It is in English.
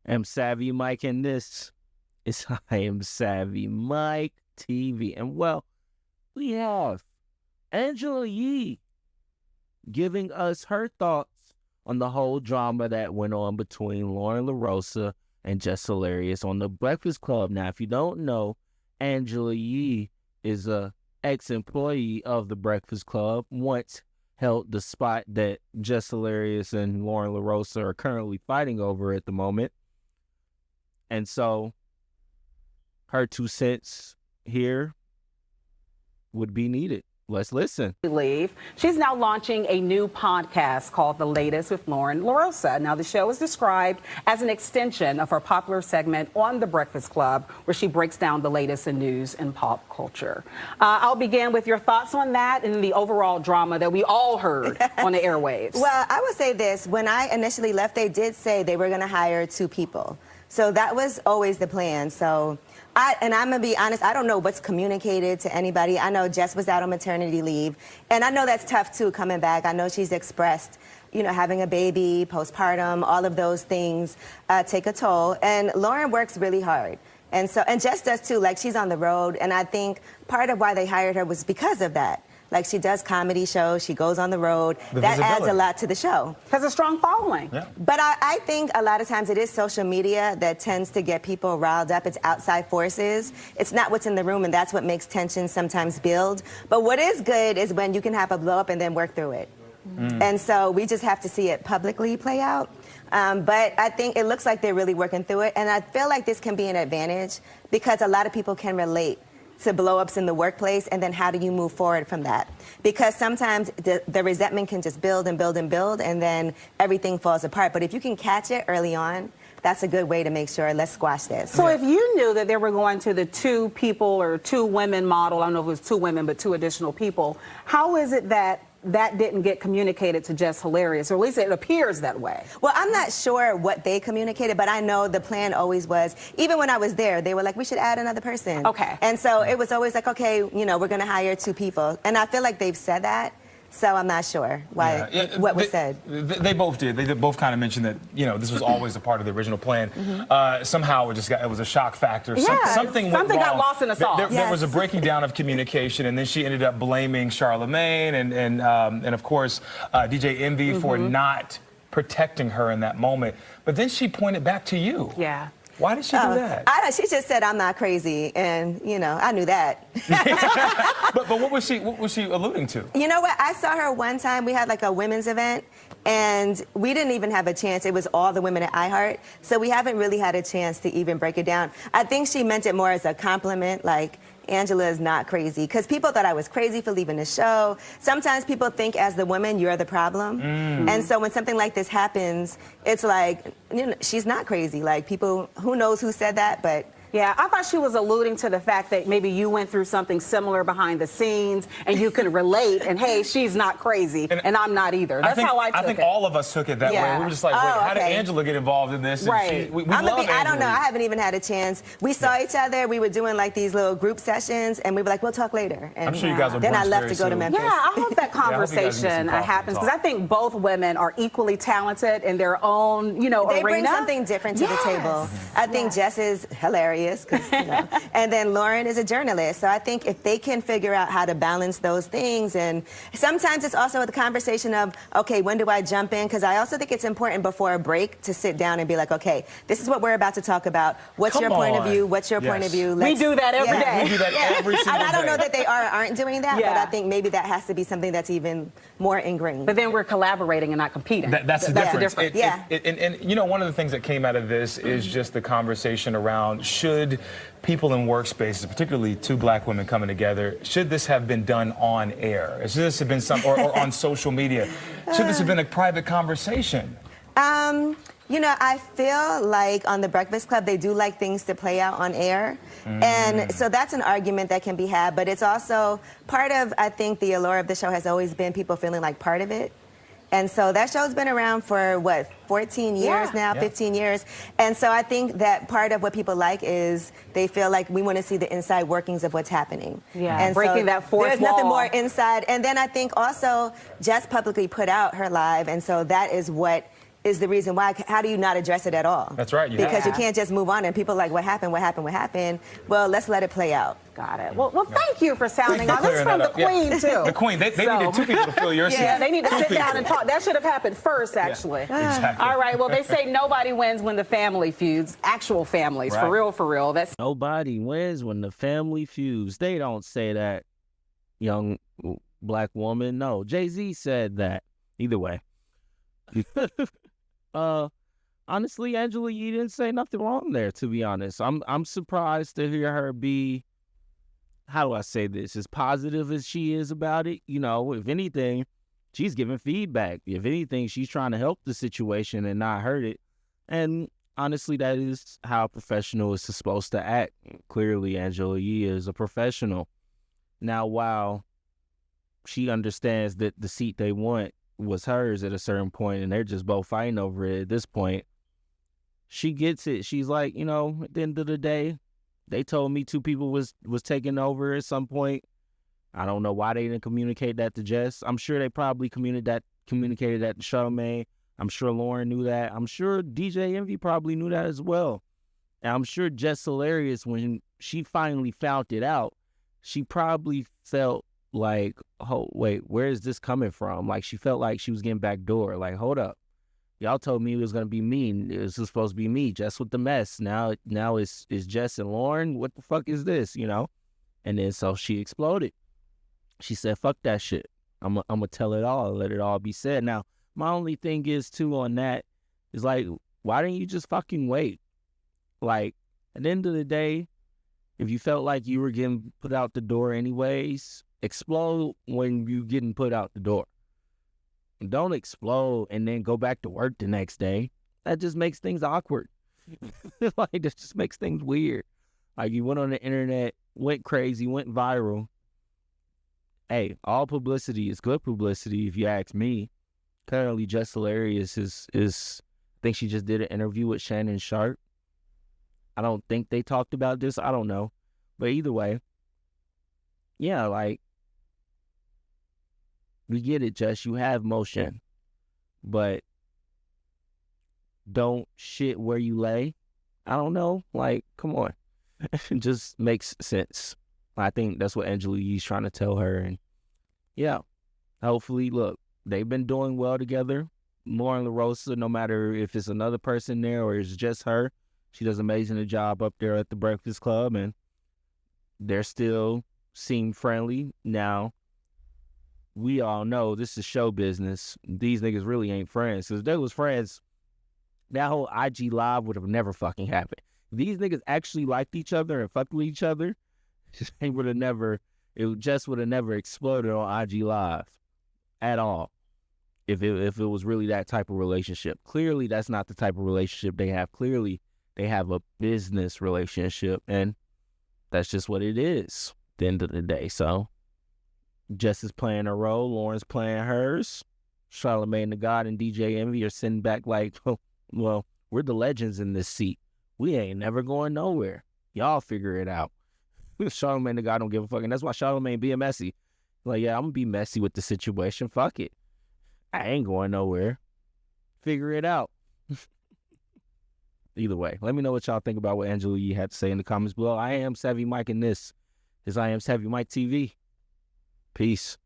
am Savvy Mike, and this is I Am Savvy Mike TV. And well, we have Angela Yee giving us her thoughts on the whole drama that went on between Lauren LaRosa and Jess Hilarious on The Breakfast Club. Now, if you don't know, Angela Yee is a ex-employee of The Breakfast Club, once held the spot that Jess Hilarious and Lauren LaRosa are currently fighting over at the moment. And so her 2 cents here would be needed. Let's listen. She's now launching a new podcast called The Latest with Lauren LaRosa. Now, the show is described as an extension of her popular segment on The Breakfast Club, where she breaks down the latest in news and pop culture. I'll begin with your thoughts on that and the overall drama that we all heard on the airwaves. Well, I would say this. When I initially left, they did say they were going to hire 2 people. So that was always the plan. So I'm going to be honest, I don't know what's communicated to anybody. I know Jess was out on maternity leave, and I know that's tough, too, coming back. I know she's expressed, you know, having a baby, postpartum, all of those things take a toll. And Lauren works really hard. And Jess does, too. Like, she's on the road, and I think part of why they hired her was because of that. Like, she does comedy shows, she goes on the road. That adds a lot to the show. Has a strong following. Yeah. But I think a lot of times it is social media that tends to get people riled up. It's outside forces. It's not what's in the room, and that's what makes tension sometimes build. But what is good is when you can have a blow up and then work through it. And so we just have to see it publicly play out. But I think it looks like they're really working through it. And I feel like this can be an advantage because a lot of people can relate to blow-ups in the workplace, and then how do you move forward from that? Because sometimes the resentment can just build and build and build, and then everything falls apart. But if you can catch it early on, that's a good way to make sure, let's squash this. So if you knew that they were going to the 2 people or 2 women model, I don't know if it was 2 women, but 2 additional people, how is it that didn't get communicated to Jess Hilarious, or at least it appears that way? Well, I'm not sure what they communicated, but I know the plan always was, even when I was there, they were like, we should add another person. Okay. And so it was always like, okay, you know, we're going to hire 2 people. And I feel like they've said that. So I'm not sure what was said. They both did. They both kind of mentioned that, you know, this was always a part of the original plan. Somehow it was a shock factor. Something got lost in the sauce. There was a breaking down of communication, and then she ended up blaming Charlemagne and of course DJ Envy for not protecting her in that moment. But then she pointed back to you. Yeah. Why did she do that? She just said I'm not crazy, and you know I knew that. but what was she alluding to? You know what? I saw her one time. We had like a women's event, and we didn't even have a chance. It was all the women at iHeart, so we haven't really had a chance to even break it down. I think she meant it more as a compliment, like, Angela is not crazy, because people thought I was crazy for leaving the show. Sometimes people think as the woman, you're the problem. And so when something like this happens, it's like, you know, she's not crazy. Like, people, who knows who said that, but Yeah, I thought she was alluding to the fact that maybe you went through something similar behind the scenes and you could relate, and hey, she's not crazy and I'm not either. That's how I took it. I think all of us took it that way. We were just like, wait, how did Angela get involved in this? Right. We love Angela. I don't know. I haven't even had a chance. We saw each other. We were doing like these little group sessions, and we were like, we'll talk later. And I'm sure you guys will then I left to go to soon. Memphis. Yeah, I hope that conversation happens, because I think both women are equally talented in their own, you know, they arena. Bring something different to the table. I think Jess is hilarious, because, you know, and then Lauren is a journalist. So I think if they can figure out how to balance those things, and sometimes it's also the conversation of, okay, when do I jump in? Because I also think it's important before a break to sit down and be like, okay, this is what we're about to talk about. What's your point of view? What's your point of view? We do that every day. We do that every single day. I don't know that they are or aren't doing that, but I think maybe that has to be something that's even more ingrained. But then we're collaborating and not competing. That's the difference. Yeah. You know, one of the things that came out of this is just the conversation around, should people in workspaces, particularly two black women coming together, should this have been done on air? Should this have been or on social media? Should this have been a private conversation? You know, I feel like on The Breakfast Club, they do like things to play out on air. And so that's an argument that can be had. But it's also part of, I think, the allure of the show has always been people feeling like part of it. And so that show's been around for, what, 14 years now, 15 years. And so I think that part of what people like is they feel like we want to see the inside workings of what's happening. Yeah, and breaking so that fourth wall. There's nothing more inside. And then I think also Jess publicly put out her live, and so that is what is the reason why. How do you not address it at all? That's right. Because you can't just move on and people are like, what happened, what happened, what happened? Well, let's let it play out. Got it. Well, thank you for sounding out. This is clearing from the that up. Queen, too. The Queen. They needed 2 people to fill your seat. Yeah, they need to sit down people. and talk. That should have happened first, actually. Exactly. All right. Well, they say nobody wins when the family feuds. Actual families, Right. for real. That's Nobody wins when the family feuds. They don't say that, young black woman. No, Jay-Z said that. Either way. Honestly, Angela Yee didn't say nothing wrong there, to be honest. I'm surprised to hear her be, how do I say this, as positive as she is about it. You know, if anything, she's giving feedback. If anything, she's trying to help the situation and not hurt it. And honestly, that is how a professional is supposed to act. Clearly, Angela Yee is a professional. Now, while she understands that the seat they want was hers at a certain point and they're just both fighting over it at this point, she gets it. She's like, you know, at the end of the day, they told me 2 people was taking over at some point. I don't know why they didn't communicate that to Jess. I'm sure they probably communicated that to Charlamagne. I'm sure Lauren knew that. I'm sure DJ Envy probably knew that as well. And I'm sure Jess Hilarious, when she finally found it out, she probably felt like, oh, wait, where is this coming from? Like, she felt like she was getting backdoor. Like, hold up. Y'all told me it was going to be me. This was supposed to be me, Jess with the mess. Now it's Jess and Lauren. What the fuck is this, you know? And then so she exploded. She said, fuck that shit. I'm going to tell it all, let it all be said. Now, my only thing is, too, on that is, like, why didn't you just fucking wait? Like, at the end of the day, if you felt like you were getting put out the door anyways, explode when you getting put out the door. Don't explode and then go back to work the next day. That just makes things awkward. Like, that just makes things weird. Like, you went on the internet, went crazy, went viral. Hey, all publicity is good publicity, if you ask me. Currently, Jess Hilarious is I think she just did an interview with Shannon Sharp. I don't think they talked about this. I don't know. But either way, yeah, like, we get it, Jess. You have motion. But don't shit where you lay. I don't know. Like, come on. It just makes sense. I think that's what Angela Yee's trying to tell her. And yeah, hopefully, look, they've been doing well together. Lauren LaRosa, no matter if it's another person there or it's just her, she does an amazing job up there at the Breakfast Club, and they're still seem friendly. Now, we all know this is show business. These niggas really ain't friends. Because if they was friends, that whole IG Live would have never fucking happened. If these niggas actually liked each other and fucked with each other, it would have never exploded on IG Live at all. If it was really that type of relationship. Clearly, that's not the type of relationship they have. Clearly, they have a business relationship, and that's just what it is at the end of the day. So, Jess is playing her role, Lauren's playing hers. Charlamagne the God and DJ Envy are sitting back like, oh, well, we're the legends in this seat. We ain't never going nowhere. Y'all figure it out. Charlamagne the God don't give a fuck, and that's why Charlamagne being messy. Like, yeah, I'm gonna be messy with the situation. Fuck it. I ain't going nowhere. Figure it out. Either way, let me know what y'all think about what Angela Yee had to say in the comments below. I am Savvy Mike, and this is I Am Savvy Mike TV. Peace.